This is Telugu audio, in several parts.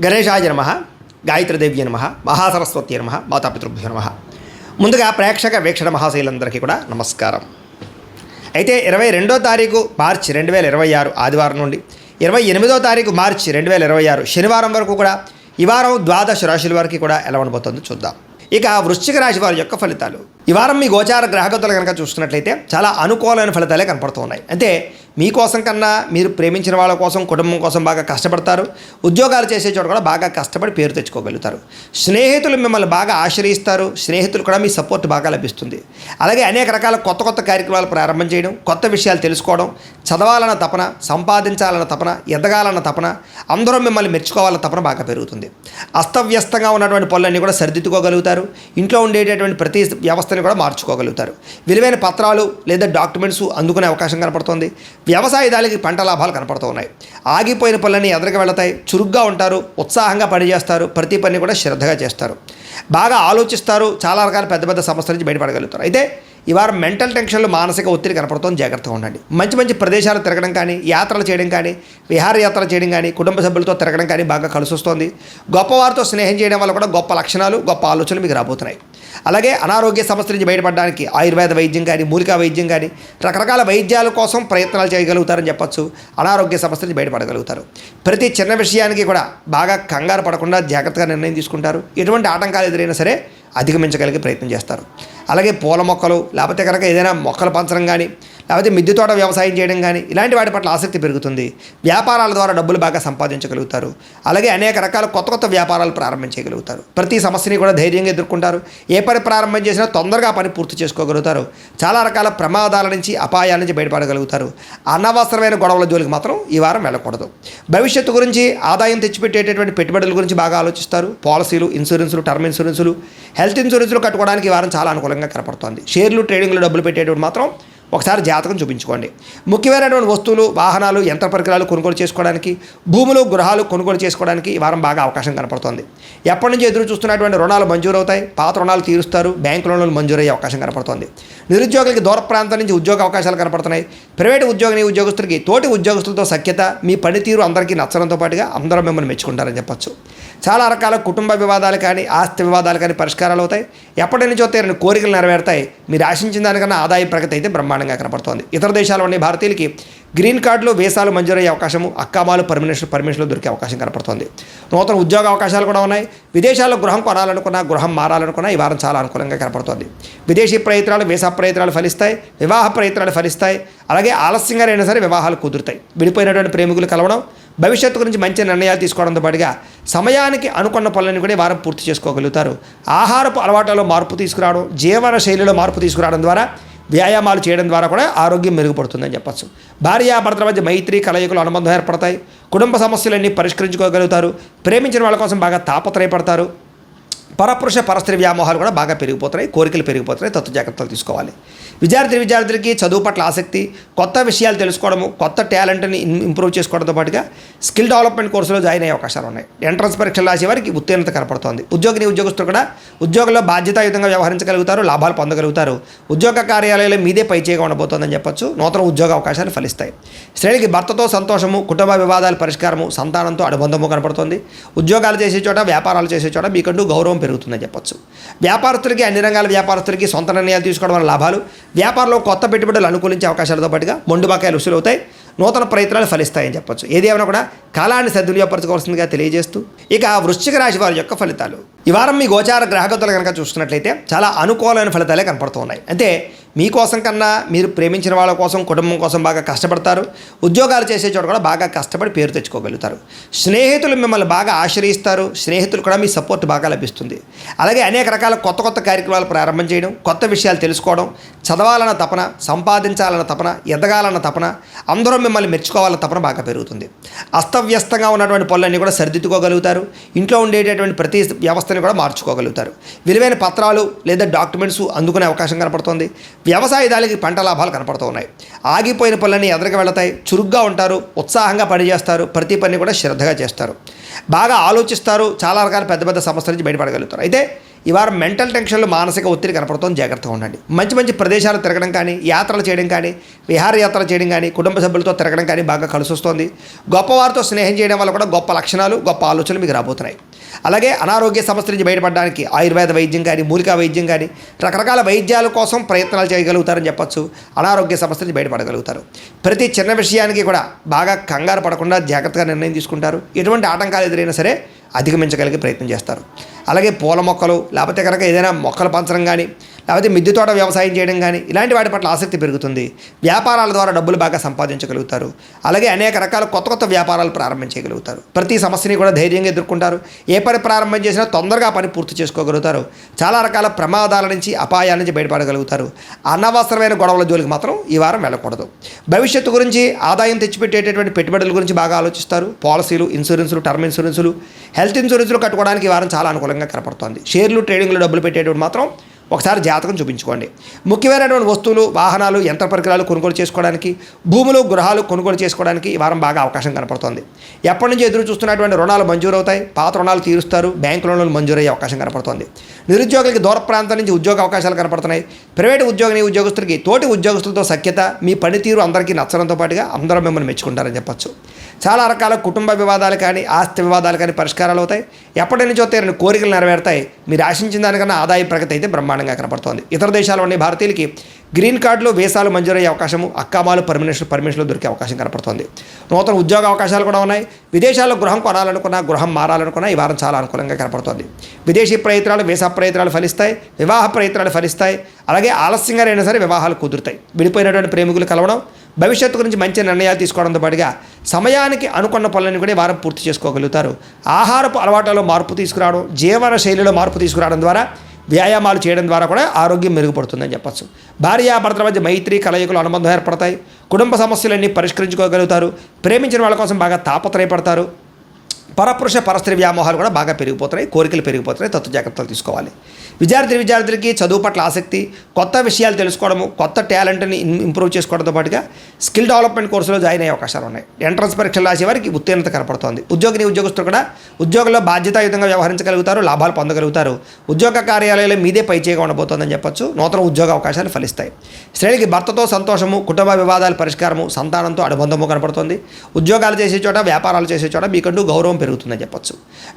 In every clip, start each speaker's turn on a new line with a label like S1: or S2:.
S1: గణేశాయ నమః, గాయత్రీదేవ్య నమః, మహాసరస్వతి నమః, మాతాపితృభ్యో నమః. ముందుగా ప్రేక్షక వీక్షణ మహాశైలందరికీ కూడా నమస్కారం. అయితే 22వ తారీఖు మార్చి 2026 ఆదివారం నుండి 28వ తారీఖు మార్చి 2026 శనివారం వరకు కూడా ఈ వారం ద్వాదశ రాశుల వారికి కూడా ఎలా ఉండబోతుందో చూద్దాం. ఇక వృశ్చిక రాశి వారి యొక్క ఫలితాలు. ఈ వారం మీ గోచార గ్రహగతులు కనుక చూసుకున్నట్లయితే చాలా అనుకూలమైన ఫలితాలే కనపడుతున్నాయి. అంటే మీకోసం కన్నా మీరు ప్రేమించిన వాళ్ళ కోసం, కుటుంబం కోసం బాగా కష్టపడతారు. ఉద్యోగాలు చేసే చోట కూడా బాగా కష్టపడి పేరు తెచ్చుకోగలుగుతారు. స్నేహితులు మిమ్మల్ని బాగా ఆశ్రయిస్తారు. స్నేహితులు కూడా మీ సపోర్ట్ బాగా లభిస్తుంది. అలాగే అనేక రకాల కొత్త కార్యక్రమాలు ప్రారంభం చేయడం, కొత్త విషయాలు తెలుసుకోవడం, చదవాలన్న తపన, సంపాదించాలన్న తపన, ఎదగాలన్న తపన, అందరూ మిమ్మల్ని మెచ్చుకోవాలన్న తపన బాగా పెరుగుతుంది. అస్తవ్యస్తంగా ఉన్నటువంటి పనులన్నీ కూడా సరిదిద్దుకోగలుగుతారు. ఇంట్లో ఉండేటటువంటి ప్రతి వ్యవస్థని కూడా మార్చుకోగలుగుతారు. విలువైన పత్రాలు లేదా డాక్యుమెంట్స్ అందుకునే అవకాశం కనపడుతుంది. వ్యవసాయదారులకి పంట లాభాలు కనపడుతూ ఉన్నాయి. ఆగిపోయిన పనులన్నీ ఎదురుగా వెళతాయి. చురుగ్గా ఉంటారు, ఉత్సాహంగా పనిచేస్తారు, ప్రతి పని కూడా శ్రద్ధగా చేస్తారు, బాగా ఆలోచిస్తారు, చాలా రకాల పెద్ద సమస్యల నుంచి బయటపడగలుగుతారు. అయితే ఈ వారం మెంటల్ టెన్షన్లు, మానసిక ఒత్తిడి కనపడుతుంది. జాగ్రత్తగా ఉండండి. మంచి ప్రదేశాలు తిరగడం కానీ, యాత్రలు చేయడం కానీ, విహారయాత్రలు చేయడం కానీ, కుటుంబ సభ్యులతో తిరగడం కానీ బాగా కలిసి వస్తుంది. గొప్పవారితో స్నేహం చేయడం వల్ల కూడా గొప్ప లక్షణాలు, గొప్ప ఆలోచనలు మీకు రాబోతున్నాయి. అలాగే అనారోగ్య సమస్యల నుంచి బయటపడడానికి ఆయుర్వేద వైద్యం కానీ, మూలికా వైద్యం కానీ, రకరకాల వైద్యాల కోసం ప్రయత్నాలు చేయగలుగుతారని చెప్పచ్చు. అనారోగ్య సమస్యల నుంచి బయటపడగలుగుతారు. ప్రతి చిన్న విషయానికి కూడా బాగా కంగారు పడకుండా జాగ్రత్తగా నిర్ణయం తీసుకుంటారు. ఎటువంటి ఆటంకాలు ఎదురైనా సరే అధిగమించగలిగే ప్రయత్నం చేస్తారు. అలాగే పూల మొక్కలు, లేకపోతే కనుక ఏదైనా మొక్కలు పెంచడం కానీ, లేకపోతే మిద్దె తోట వ్యవసాయం చేయడం కానీ, ఇలాంటి వాటి పట్ల ఆసక్తి పెరుగుతుంది. వ్యాపారాల ద్వారా డబ్బులు బాగా సంపాదించగలుగుతారు. అలాగే అనేక రకాల కొత్త వ్యాపారాలు ప్రారంభించగలుగుతారు. ప్రతి సమస్యని కూడా ధైర్యంగా ఎదుర్కొంటారు. ఏ పని ప్రారంభం చేసినా తొందరగా పని పూర్తి చేసుకోగలుగుతారు. చాలా రకాల ప్రమాదాల నుంచి, అపాయాల నుంచి బయటపడగలుగుతారు. అనవసరమైన గొడవల జోలికి మాత్రం ఈ వారం వెళ్ళకూడదు. భవిష్యత్తు గురించి, ఆదాయం తెచ్చిపెట్టేటటువంటి పెట్టుబడుల గురించి బాగా ఆలోచిస్తారు. పాలసీలు, ఇన్సూరెన్సులు, టర్మ్ ఇన్సూరెన్సులు, హెల్త్ ఇన్సూరెన్సులు కట్టుకోవడానికి ఈ వారం చాలా అనుకూలంగా కనపడుతుంది. షేర్లు, ట్రేడింగ్లో డబ్బులు పెట్టేటప్పుడు మాత్రం ఒకసారి జాతకం చూపించుకోండి. ముఖ్యమైనటువంటి వస్తువులు, వాహనాలు, యంత్ర పరికరాలు కొనుగోలు చేసుకోవడానికి, భూములు, గృహాలు కొనుగోలు చేసుకోవడానికి ఈ వారం బాగా అవకాశం కనపడుతోంది. ఎప్పటి నుంచి ఎదురు చూస్తున్నటువంటి రుణాలు మంజూరు అవుతాయి. పాత రుణాలు తీరుస్తారు. బ్యాంకు రుణాలు మంజూరయ్యే అవకాశం కనపడుతోంది. నిరుద్యోగులకి దూర ప్రాంతం నుంచి ఉద్యోగ అవకాశాలు కనపడుతున్నాయి. ప్రైవేటు ఉద్యోగస్తులకి తోటి ఉద్యోగస్తులతో సఖ్యత, మీ పనితీరు అందరికీ నచ్చడంతో పాటుగా అందరూ మిమ్మల్ని మెచ్చుకుంటారని చెప్పచ్చు. చాలా రకాల కుటుంబ వివాదాలు కానీ, ఆస్తి వివాదాలు కానీ పరిష్కారాలు అవుతాయి. ఎప్పటి నుంచో తీరని కోరికలు నెరవేరుతాయి. మీరు ఆశించిన దానికన్నా ఆదాయ ప్రగతి అయితే బ్రహ్మాండంగా కనపడుతోంది. ఇతర దేశాల్లో ఉండే భారతీయులకి గ్రీన్ కార్డులు, వీసాలు మంజూరయ్యే అవకాశము, అక్కామాలు, పర్మిషన్లు దొరికే అవకాశం కనపడుతోంది. నూతన ఉద్యోగ అవకాశాలు కూడా ఉన్నాయి. విదేశాల్లో గృహం కొనాలనుకున్నా, గృహం మారాలనుకున్నా ఈ వారం చాలా అనుకూలంగా కనపడుతోంది. విదేశీ ప్రయత్నాలు, వీసా ప్రయత్నాలు ఫలిస్తాయి. వివాహ ప్రయత్నాలు ఫలిస్తాయి. అలాగే ఆలస్యంగా అయినా సరే వివాహాలు కుదురుతాయి. విడిపోయినటువంటి ప్రేమికులు కలవడం, భవిష్యత్తు గురించి మంచి నిర్ణయాలు తీసుకోవడంతో పాటుగా సమయానికి అనుకున్న పనులను కూడా వారం పూర్తి చేసుకోగలుగుతారు. ఆహారపు అలవాట్లలో మార్పు తీసుకురావడం, జీవన శైలిలో మార్పు తీసుకురావడం ద్వారా, వ్యాయామాలు చేయడం ద్వారా కూడా ఆరోగ్యం మెరుగుపడుతుందని చెప్పచ్చు. భార్యాభర్తల మధ్య మైత్రి, కలయికలు, అనుబంధం ఏర్పడతాయి. కుటుంబ సమస్యలన్నీ పరిష్కరించుకోగలుగుతారు. ప్రేమించిన వాళ్ళ కోసం బాగా తాపత్రయపడతారు. పరపురుష పరస్త్రీ వ్యామోహాలు కూడా బాగా పెరిగిపోతున్నాయి. కోరికలు పెరిగిపోతున్నాయి. జాగ్రత్తలు తీసుకోవాలి. విద్యార్థులకి చదువు పట్ల ఆసక్తి, కొత్త విషయాలు తెలుసుకోవడము, కొత్త టాలెంట్ని ఇంప్రూవ్ చేసుకోవడంతో పాటుగా స్కిల్ డెవలప్మెంట్ కోర్సులో జాయిన్ అయ్యే అవకాశాలు ఉన్నాయి. ఎంట్రన్స్ పరీక్షలు రాసే వారికి ఉత్తీర్ణత కనపడుతోంది. ఉద్యోగస్తులు కూడా ఉద్యోగంలో బాధ్యతాయుతంగా వ్యవహరించగలుగుతారు. లాభాలు పొందగలుగుతారు. ఉద్యోగ కార్యాలయాలు మీదే పైచేయగా ఉండబోతోందని చెప్పచ్చు. నూతన ఉద్యోగ అవకాశాలు ఫలిస్తాయి. స్త్రీలకి భర్తతో సంతోషము, కుటుంబ వివాదాల పరిష్కారము, సంతానంతో అనుబంధము కనపడుతుంది. ఉద్యోగాలు చేసే చోట, వ్యాపారాలు చేసే చోట మీకంటూ గౌరవం పెరుగుతుందని చెప్పచ్చు. వ్యాపారస్తులకి, అన్ని రంగాల వ్యాపారస్తులకి సొంత నిర్ణయాలు తీసుకోవడం వల్ల లాభాలు, వ్యాపారంలో కొత్త పెట్టుబడులు అనుకూలించే అవకాశాలతో పాటుగా మొండు బకాయిలు వసూలు అవుతాయి. నూతన ప్రయత్నాలు ఫలిస్తాయని చెప్పచ్చు. ఏది ఏమైనా కూడా కాలాన్ని సద్వినియోగపరచుకోవాల్సిందిగా తెలియజేస్తూ ఇక వృశ్చిక రాశి వారి యొక్క ఫలితాలు. ఈ వారం మీ గోచార గ్రహగతులు కనుక చూసుకున్నట్లయితే చాలా అనుకూలమైన ఫలితాలే కనపడుతున్నాయి. అంటే మీకోసం కన్నా మీరు ప్రేమించిన వాళ్ళ కోసం, కుటుంబం కోసం బాగా కష్టపడతారు. ఉద్యోగాలు చేసే చోట కూడా బాగా కష్టపడి పేరు తెచ్చుకోగలుగుతారు. స్నేహితులు మిమ్మల్ని బాగా ఆశ్రయిస్తారు. స్నేహితులు కూడా మీ సపోర్ట్ బాగా లభిస్తుంది. అలాగే అనేక రకాల కొత్త కార్యక్రమాలు ప్రారంభం చేయడం, కొత్త విషయాలు తెలుసుకోవడం, చదవాలన్న తపన, సంపాదించాలన్న తపన, ఎదగాలన్న తపన, అందరూ మిమ్మల్ని మెచ్చుకోవాలన్న తపన బాగా పెరుగుతుంది. అస్తవ్యస్తంగా ఉన్నటువంటి పనులన్నీ కూడా సరిదిద్దుకోగలుగుతారు. ఇంట్లో ఉండేటటువంటి ప్రతి వ్యవస్థని కూడా మార్చుకోగలుగుతారు. విలువైన పత్రాలు లేదా డాక్యుమెంట్స్ అందుకునే అవకాశం కనపడుతుంది. వ్యవసాయదారులకి పంట లాభాలు కనపడుతూ ఉన్నాయి. ఆగిపోయిన పనులన్నీ ఎదురుగా వెళతాయి. చురుగ్గా ఉంటారు, ఉత్సాహంగా పనిచేస్తారు, ప్రతి పని కూడా శ్రద్ధగా చేస్తారు, బాగా ఆలోచిస్తారు, చాలా రకాల పెద్ద సమస్యల నుంచి బయటపడగలుగుతారు. అయితే ఈ వారం మెంటల్ టెన్షన్లు, మానసిక ఒత్తిడి కనపడుతుంది, జాగ్రత్తగా ఉండండి. మంచి మంచి ప్రదేశాలు తిరగడం కానీ, యాత్రలు చేయడం కానీ, విహారయాత్రలు చేయడం కానీ, కుటుంబ సభ్యులతో తిరగడం కానీ బాగా కలిసి వస్తుంది. గొప్పవారితో స్నేహం చేయడం వల్ల కూడా గొప్ప లక్షణాలు, గొప్ప ఆలోచనలు మీకు రాబోతున్నాయి. అలాగే అనారోగ్య సమస్యల నుంచి బయటపడడానికి ఆయుర్వేద వైద్యం కానీ, మూలికా వైద్యం కానీ, రకరకాల వైద్యాల కోసం ప్రయత్నాలు చేయగలుగుతారని చెప్పొచ్చు. అనారోగ్య సమస్యల నుంచి బయటపడగలుగుతారు. ప్రతి చిన్న విషయానికి కూడా బాగా కంగారు పడకుండా జాగ్రత్తగా నిర్ణయం తీసుకుంటారు. ఎటువంటి ఆటంకాలు ఎదురైనా సరే అధిగమించగలిగే ప్రయత్నం చేస్తారు. అలాగే పూల మొక్కలు, లేకపోతే కనుక ఏదైనా మొక్కలు పంచడం కానీ, లేకపోతే మిద్దె తోట వ్యవసాయం చేయడం కానీ, ఇలాంటి వాటి పట్ల ఆసక్తి పెరుగుతుంది. వ్యాపారాల ద్వారా డబ్బులు బాగా సంపాదించగలుగుతారు. అలాగే అనేక రకాల కొత్త కొత్త వ్యాపారాలు ప్రారంభించగలుగుతారు. ప్రతి సమస్యని కూడా ధైర్యంగా ఎదుర్కొంటారు. ఏ పని ప్రారంభం చేసినా తొందరగా పని పూర్తి చేసుకోగలుగుతారు. చాలా రకాల ప్రమాదాల నుంచి, అపాయాల నుంచి బయటపడగలుగుతారు. అనవసరమైన గొడవల జోలికి మాత్రం ఈ వారం వెళ్ళకూడదు. భవిష్యత్తు గురించి, ఆదాయం తెచ్చిపెట్టేటటువంటి పెట్టుబడుల గురించి బాగా ఆలోచిస్తారు. పాలసీలు, ఇన్సూరెన్సులు, టర్మ్ ఇన్సూరెన్సులు, హెల్త్ ఇన్సూరెన్సులు కట్టుకోవడానికి ఈ వారం చాలా అనుకూలంగా కనపడుతోంది. షేర్లు, ట్రేడింగ్లో డబ్బులు పెట్టేటప్పుడు మాత్రం ఒకసారి జాతకం చూపించుకోండి. ముఖ్యమైనటువంటి వస్తువులు, వాహనాలు, యంత్ర పరికరాలు కొనుగోలు చేసుకోవడానికి, భూములు, గృహాలు కొనుగోలు చేసుకోవడానికి ఈ వారం బాగా అవకాశం కనపడుతోంది. ఎప్పటి నుంచి ఎదురు చూస్తున్నటువంటి రుణాలు మంజూరు అవుతాయి. పాత రుణాలు తీరుస్తారు. బ్యాంకు రుణాలు మంజూరయ్యే అవకాశం కనపడుతోంది. నిరుద్యోగులకి దూర ప్రాంతం నుంచి ఉద్యోగ అవకాశాలు కనపడుతున్నాయి. ప్రైవేటు ఉద్యోగస్తులకి తోటి ఉద్యోగస్తులతో సఖ్యత, మీ పనితీరు అందరికీ నచ్చడంతో పాటుగా అందరూ మిమ్మల్ని మెచ్చుకుంటారని చెప్పచ్చు. చాలా రకాల కుటుంబ వివాదాలు కానీ, ఆస్తి వివాదాలు కానీ పరిష్కారాలు అవుతాయి. ఎప్పటి నుంచో తీరని కోరికలు నెరవేరుతాయి. మీరు ఆశించిన దానికన్నా ఆదాయ ప్రగతి అయితే బ్రహ్మాండంగా కనపడుతోంది. ఇతర దేశాల్లోని భారతీయులకి గ్రీన్ కార్డులు, వీసాలు మంజూరయ్యే అవకాశము, అక్కామాలు, పర్మిషన్లు దొరికే అవకాశం కనపడుతోంది. నూతన ఉద్యోగ అవకాశాలు కూడా ఉన్నాయి. విదేశాల్లో గృహం కొనాలనుకున్నా, గృహం మారాలనుకున్నా ఈ వారం చాలా అనుకూలంగా కనపడుతోంది. విదేశీ ప్రయత్నాలు, వీసా ప్రయత్నాలు ఫలిస్తాయి. వివాహ ప్రయత్నాలు ఫలిస్తాయి. అలాగే ఆలస్యంగా అయినా సరే వివాహాలు కుదురుతాయి. విడిపోయినటువంటి ప్రేమికులు కలవడం, భవిష్యత్తు గురించి మంచి నిర్ణయాలు తీసుకోవడంతో పాటుగా సమయానికి అనుకున్న పనులను కూడా వారం పూర్తి చేసుకోగలుగుతారు. ఆహారపు అలవాట్లలో మార్పు తీసుకురావడం, జీవన శైలిలో మార్పు తీసుకురావడం ద్వారా, వ్యాయామాలు చేయడం ద్వారా కూడా ఆరోగ్యం మెరుగుపడుతుందని చెప్పచ్చు. భార్యాభర్తల మధ్య మైత్రి, కలయికలు, అనుబంధం ఏర్పడతాయి. కుటుంబ సమస్యలన్నీ పరిష్కరించుకోగలుగుతారు. ప్రేమించిన వాళ్ళ కోసం బాగా తాపత్రయపడతారు. పరపురుష పరస్త్రీ వ్యామోహాలు కూడా బాగా పెరిగిపోతున్నాయి. కోరికలు పెరిగిపోతున్నాయి. తత్వ జాగ్రత్తలు తీసుకోవాలి. విద్యార్థులకి చదువు పట్ల ఆసక్తి, కొత్త విషయాలు తెలుసుకోవడము, కొత్త టాలెంట్ని ఇంప్రూవ్ చేసుకోవడంతో పాటుగా స్కిల్ డెవలప్మెంట్ కోర్సులో జాయిన్ అయ్యే అవకాశాలు ఉన్నాయి. ఎంట్రన్స్ పరీక్షలు రాసే వారికి ఉత్తీర్ణత కనపడుతోంది. ఉద్యోగస్తులు కూడా ఉద్యోగంలో బాధ్యతాయుతంగా వ్యవహరించగలుగుతారు. లాభాలు పొందగలుగుతారు. ఉద్యోగ కార్యాలయాలు మీదే పైచేగా ఉండబోతోందని చెప్పొచ్చు. నూతన ఉద్యోగ అవకాశాలు ఫలిస్తాయి. స్త్రీలకి భర్తతో సంతోషము, కుటుంబ వివాదాల పరిష్కారము, సంతానంతో అనుబంధము కనపడుతుంది. ఉద్యోగాలు చేసే చోట, వ్యాపారాలు చేసే చోట మీకంటూ గౌరవం పెరుగుతుందని చెప్పొచ్చు.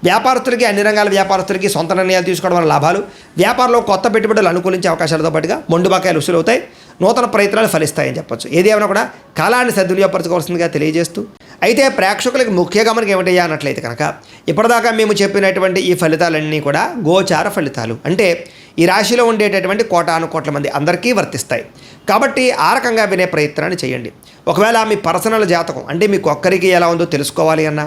S1: వ్యాపారస్తులకి, అన్ని రంగాల వ్యాపారస్తులకి సొంత నిర్ణయాలు తీసుకోవడం వల్ల లాభాలు, వ్యాపారంలో కొత్త పెట్టుబడులు అనుకూలించే అవకాశాలతో పాటుగా మొండు బకాయిలు వసూలు అవుతాయి. నూతన ప్రయత్నాలు ఫలిస్తాయని చెప్పొచ్చు. ఏది ఏమైనా కూడా కాలాన్ని సద్వినియోగపరచుకోవాల్సిందిగా తెలియజేస్తూ, అయితే ప్రేక్షకులకు ముఖ్య గమనిక ఏమిటయ్యా అన్నట్లయితే కనుక, ఇప్పటిదాకా మేము చెప్పినటువంటి ఈ ఫలితాలన్నీ కూడా గోచార ఫలితాలు. అంటే ఈ రాశిలో ఉండేటటువంటి కోటాను కోట్ల మంది అందరికీ వర్తిస్తాయి. కాబట్టి ఆ రకంగా వినే ప్రయత్నాన్ని చేయండి. ఒకవేళ మీ పర్సనల్ జాతకం అంటే మీకు ఒక్కరికి ఎలా ఉందో తెలుసుకోవాలి అన్నా,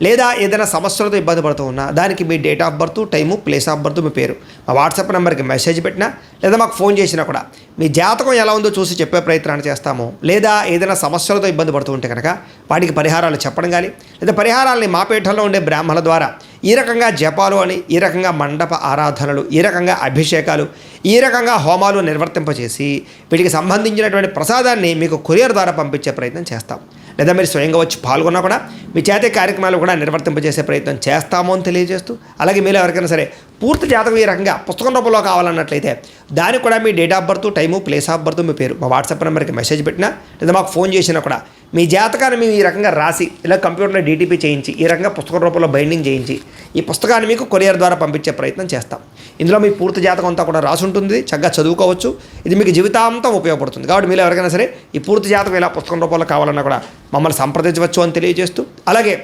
S1: లేదా ఏదైనా సమస్యలతో ఇబ్బంది పడుతూ ఉన్నా, దానికి మీ date of birth, time, place of birth, మీ పేరు మా వాట్సాప్ నెంబర్కి మెసేజ్ పెట్టినా, లేదా మాకు ఫోన్ చేసినా కూడా మీ జాతకం ఎలా ఉందో చూసి చెప్పే ప్రయత్నాన్ని చేస్తాము. లేదా ఏదైనా సమస్యలతో ఇబ్బంది పడుతూ ఉంటే కనుక వాటికి పరిహారాలు చెప్పడం కానీ, లేదా పరిహారాలని మా పీఠంలో ఉండే బ్రాహ్మణుల ద్వారా ఈ రకంగా జపాలు అని, ఈ రకంగా మండప ఆరాధనలు, ఈ రకంగా అభిషేకాలు, ఈ రకంగా హోమాలు నిర్వర్తింపచేసి వీటికి సంబంధించినటువంటి ప్రసాదాన్ని మీకు కొరియర్ ద్వారా పంపించే ప్రయత్నం చేస్తాం. లేదా మీరు స్వయంగా వచ్చి పాల్గొన్నా కూడా మీ చేతే కార్యక్రమాలు కూడా నిర్వర్తింపజేసే ప్రయత్నం చేస్తాము అని తెలియజేస్తూ, అలాగే మీలో ఎవరికైనా సరే పూర్తి జాతకం ఈ రకంగా పుస్తకం రూపంలో కావాలన్నట్లయితే దానికి కూడా మీ date of birth, time, place of birth, మీ పేరు మా వాట్సాప్ నెంబర్కి మెసేజ్ పెట్టినా, లేదా మాకు ఫోన్ చేసినా కూడా మీ జాతకాన్ని మేము ఈ రకంగా రాసి, ఇలా కంప్యూటర్లో డీటీపీ చేయించి, ఈ రకంగా పుస్తకం రూపంలో బైండింగ్ చేయించి ఈ పుస్తకాన్ని మీకు కొరియర్ ద్వారా పంపించే ప్రయత్నం చేస్తాం. ఇందులో మీ పూర్తి జాతకం అంతా కూడా రాసి ఉంటుంది. చక్కగా చదువుకోవచ్చు. ఇది మీకు జీవితాంతం ఉపయోగపడుతుంది. కాబట్టి మీరు ఎవరికైనా సరే ఈ పూర్తి జాతకం ఇలా పుస్తకం రూపంలో కావాలన్నా కూడా మమ్మల్ని సంప్రదించవచ్చు అని తెలియజేస్తూ, అలాగే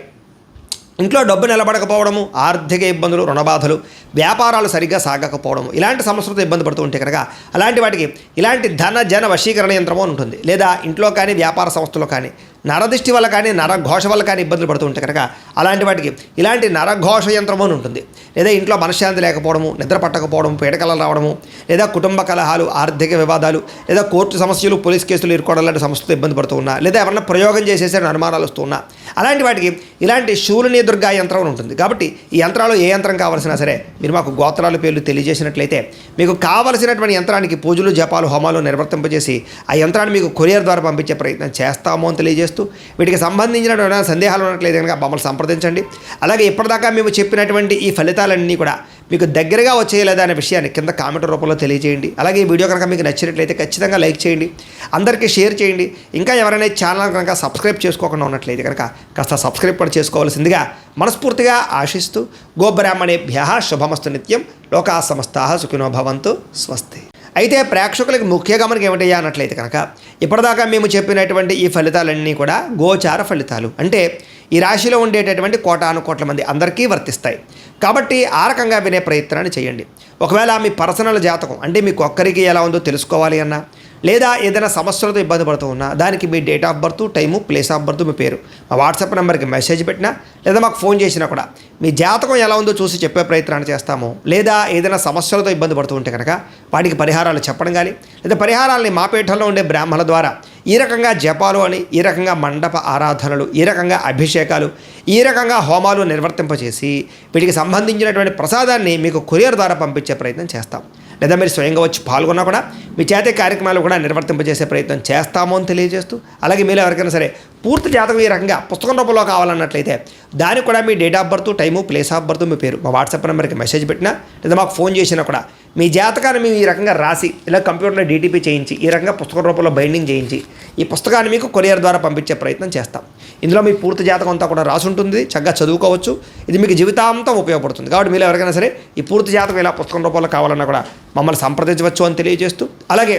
S1: ఇంట్లో డబ్బు నిలబడకపోవడము, ఆర్థిక ఇబ్బందులు, రుణబాధలు, వ్యాపారాలు సరిగ్గా సాగకపోవడము, ఇలాంటి సమస్యలతో ఇబ్బంది పడుతూ ఉంటే కనుక అలాంటి వాటికి ఇలాంటి ధన జన వశీకరణ యంత్రము ఉంటుంది. లేదా ఇంట్లో కానీ వ్యాపార సంస్థలో కానీ నరదిష్టి వల్ల కానీ, నరఘోష వల్ల కానీ ఇబ్బందులు పడుతూ ఉంటే కనుక అలాంటి వాటికి ఇలాంటి నరఘోష యంత్రము అని ఉంటుంది. లేదా ఇంట్లో మనశ్శాంతి లేకపోవడము, నిద్ర పట్టకపోవడం, పీడకలలు రావడము, లేదా కుటుంబ కలహాలు, ఆర్థిక వివాదాలు, లేదా కోర్టు సమస్యలు, పోలీస్ కేసులు ఇరుకోవడం లాంటి సమస్యలతో ఇబ్బంది పడుతూ ఉన్నా, లేదా ఎవరన్నా ప్రయోగం చేసేసరి అనుమానాలు వస్తూ ఉన్నా, అలాంటి వాటికి ఇలాంటి శూలిని దుర్గా యంత్రం అని ఉంటుంది. కాబట్టి ఈ యంత్రాలు ఏ యంత్రం కావాల్సినా సరే మీరు మాకు గోత్రాల పేర్లు తెలియజేసినట్లయితే మీకు కావలసినటువంటి యంత్రానికి పూజలు, జపాలు, హోమాలు నిర్వర్తింపజేసి ఆ యంత్రాన్ని మీకు కొరియర్ ద్వారా పంపించే ప్రయత్నం చేస్తాము అని తెలియజేస్తూ, వీటికి సంబంధించిన సందేహాలు ఉన్నట్లయితే కనుక మమ్మల్ని సంప్రదించండి. అలాగే ఇప్పటిదాకా మేము చెప్పినటువంటి ఈ ఫలితాలన్నీ కూడా మీకు దగ్గరగా వచ్చేయలేదా అనే విషయాన్ని కింద కామెంట్ రూపంలో తెలియజేయండి. అలాగే ఈ వీడియో కనుక మీకు నచ్చినట్లయితే ఖచ్చితంగా లైక్ చేయండి, అందరికీ షేర్ చేయండి. ఇంకా ఎవరైనా ఛానల్ కనుక సబ్స్క్రైబ్ చేసుకోకుండా ఉన్నట్లయితే కనుక కాస్త సబ్స్క్రైబ్ కూడా చేసుకోవాల్సిందిగా మనస్ఫూర్తిగా ఆశిస్తూ గోబ్రాహ్మణేభ్యః శుభమస్తు నిత్యం, లోకా సమస్తాః సుఖినో భవంతు, స్వస్తి. అయితే ప్రేక్షకులకు ముఖ్య గమనిక ఏమిటయ్యా అన్నట్లయితే కనుక ఇప్పటిదాకా మేము చెప్పినటువంటి ఈ ఫలితాలన్నీ కూడా గోచార ఫలితాలు, అంటే ఈ రాశిలో ఉండేటటువంటి కోటాను కోట్ల మంది అందరికీ వర్తిస్తాయి. కాబట్టి ఆ రకంగా వినే ప్రయత్నాన్ని చేయండి. ఒకవేళ మీ పర్సనల్ జాతకం అంటే మీకు ఒక్కరికి ఎలా ఉందో తెలుసుకోవాలి అన్నా, లేదా ఏదైనా సమస్యలతో ఇబ్బంది పడుతూ ఉన్నా దానికి మీ date of birth, time, place of birth, మీ పేరు మా వాట్సాప్ నెంబర్కి మెసేజ్ పెట్టినా లేదా మాకు ఫోన్ చేసినా కూడా మీ జాతకం ఎలా ఉందో చూసి చెప్పే ప్రయత్నాన్ని చేస్తాము. లేదా ఏదైనా సమస్యలతో ఇబ్బంది పడుతూ ఉంటే కనుక వాటికి పరిహారాలు చెప్పడం కానీ, లేదా పరిహారాలని మా పీఠంలో ఉండే బ్రాహ్మణుల ద్వారా ఈ రకంగా జపాలు అని, ఈ రకంగా మండప ఆరాధనలు, ఈ రకంగా అభిషేకాలు, ఈ రకంగా హోమాలు నిర్వర్తింపచేసి వీటికి సంబంధించినటువంటి ప్రసాదాన్ని మీకు కొరియర్ ద్వారా పంపించే ప్రయత్నం చేస్తాం. లేదా మీరు స్వయంగా వచ్చి పాల్గొన్నా కూడా మీ చేతే కార్యక్రమాలు కూడా నిర్వర్తింపజేసే ప్రయత్నం చేస్తాము అని తెలియజేస్తూ, అలాగే మీరు ఎవరికైనా సరే పూర్తి జాతకం ఈ రకంగా పుస్తకం రూపంలో కావాలన్నట్లయితే దానికి కూడా మీ date of birth, time, place of birth, మీ పేరు మా వాట్సాప్ నెంబర్కి మెసేజ్ పెట్టినా లేదా మాకు ఫోన్ చేసినా కూడా మీ జాతకాన్ని మేము ఈ రకంగా రాసి ఇలా కంప్యూటర్లో డీటీపీ చేయించి ఈ రకంగా పుస్తకం రూపంలో బైండింగ్ చేయించి ఈ పుస్తకాన్ని మీకు కొరియర్ ద్వారా పంపించే ప్రయత్నం చేస్తాం. ఇందులో మీ పూర్తి జాతకం అంతా కూడా రాసి ఉంటుంది, చక్కగా చదువుకోవచ్చు. ఇది మీకు జీవితాంతం ఉపయోగపడుతుంది. కాబట్టి మీరు ఎవరికైనా సరే ఈ పూర్తి జాతకం ఇలా పుస్తకం రూపంలో కావాలన్నా కూడా మమ్మల్ని సంప్రదించవచ్చు అని తెలియజేస్తూ, అలాగే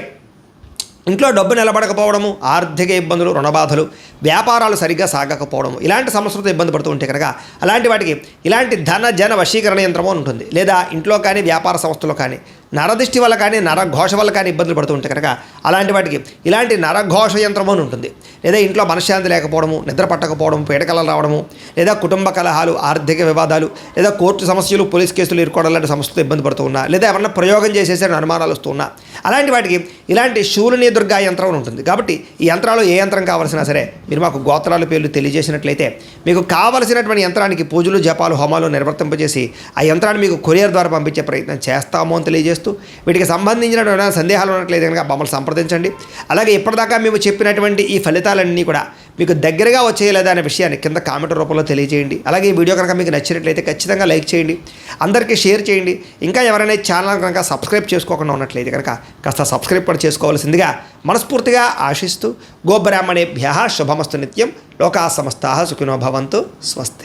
S1: ఇంట్లో డబ్బు నిలబడకపోవడము, ఆర్థిక ఇబ్బందులు, రుణబాధలు, వ్యాపారాలు సరిగ్గా సాగకపోవడము, ఇలాంటి సమస్యలతో ఇబ్బంది పడుతూ ఉంటే కనుక అలాంటి వాటికి ఇలాంటి ధన జన వశీకరణ యంత్రము అని ఉంటుంది. లేదా ఇంట్లో కానీ వ్యాపార సంస్థలో కానీ నరదృష్టి వల్ల కానీ నరఘోష వల్ల కానీ ఇబ్బందులు పడుతూ ఉంటే కనుక అలాంటి వాటికి ఇలాంటి నరఘోష యంత్రము అని ఉంటుంది. లేదా ఇంట్లో మనశ్శాంతి లేకపోవడము, నిద్ర పట్టకపోవడము, పీడకలలు రావడము, లేదా కుటుంబ కలహాలు, ఆర్థిక వివాదాలు, లేదా కోర్టు సమస్యలు, పోలీస్ కేసులు ఇరుకోవడం లాంటి సమస్యలతో ఇబ్బంది పడుతూ ఉన్నా, లేదా ఎవరన్నా ప్రయోగం చేసేసే అనుమానాలు వస్తూ ఉన్నా అలాంటి వాటికి ఇలాంటి శూలిని దుర్గా యంత్రం అని ఉంటుంది. కాబట్టి ఈ యంత్రాలు ఏ యంత్రం కావాల్సినా సరే మీరు మాకు గోత్రాల పేర్లు తెలియజేసినట్లయితే మీకు కావలసినటువంటి యంత్రానికి పూజలు, జపాలు, హోమాలు నిర్వర్తింపజేసి ఆ యంత్రాన్ని మీకు కొరియర్ ద్వారా పంపించే ప్రయత్నం చేస్తాము అని తెలియజేస్తూ, వీటికి సంబంధించిన సందేహాలు ఉన్నట్లయితే కనుక మమ్మల్ని సంప్రదించండి. అలాగే ఇప్పటిదాకా మేము చెప్పినటువంటి ఈ ఫలితాలన్నీ కూడా మీకు దగ్గరగా వచ్చేయలేదా అనే విషయాన్ని కింద కామెంట్ రూపంలో తెలియజేయండి. అలాగే ఈ వీడియో కనుక మీకు నచ్చినట్లయితే ఖచ్చితంగా లైక్ చేయండి, అందరికీ షేర్ చేయండి. ఇంకా ఎవరైనా ఛానల్ కనుక సబ్స్క్రైబ్ చేసుకోకుండా ఉన్నట్లయితే కనుక కాస్త సబ్స్క్రైబ్ కూడా చేసుకోవాల్సిందిగా మనస్ఫూర్తిగా ఆశిస్తూ గోబ్రాహ్మణేభ్యః శుభమస్తు నిత్యం, లోకా సమస్తాః సుఖినో భవంతు, స్వస్తి.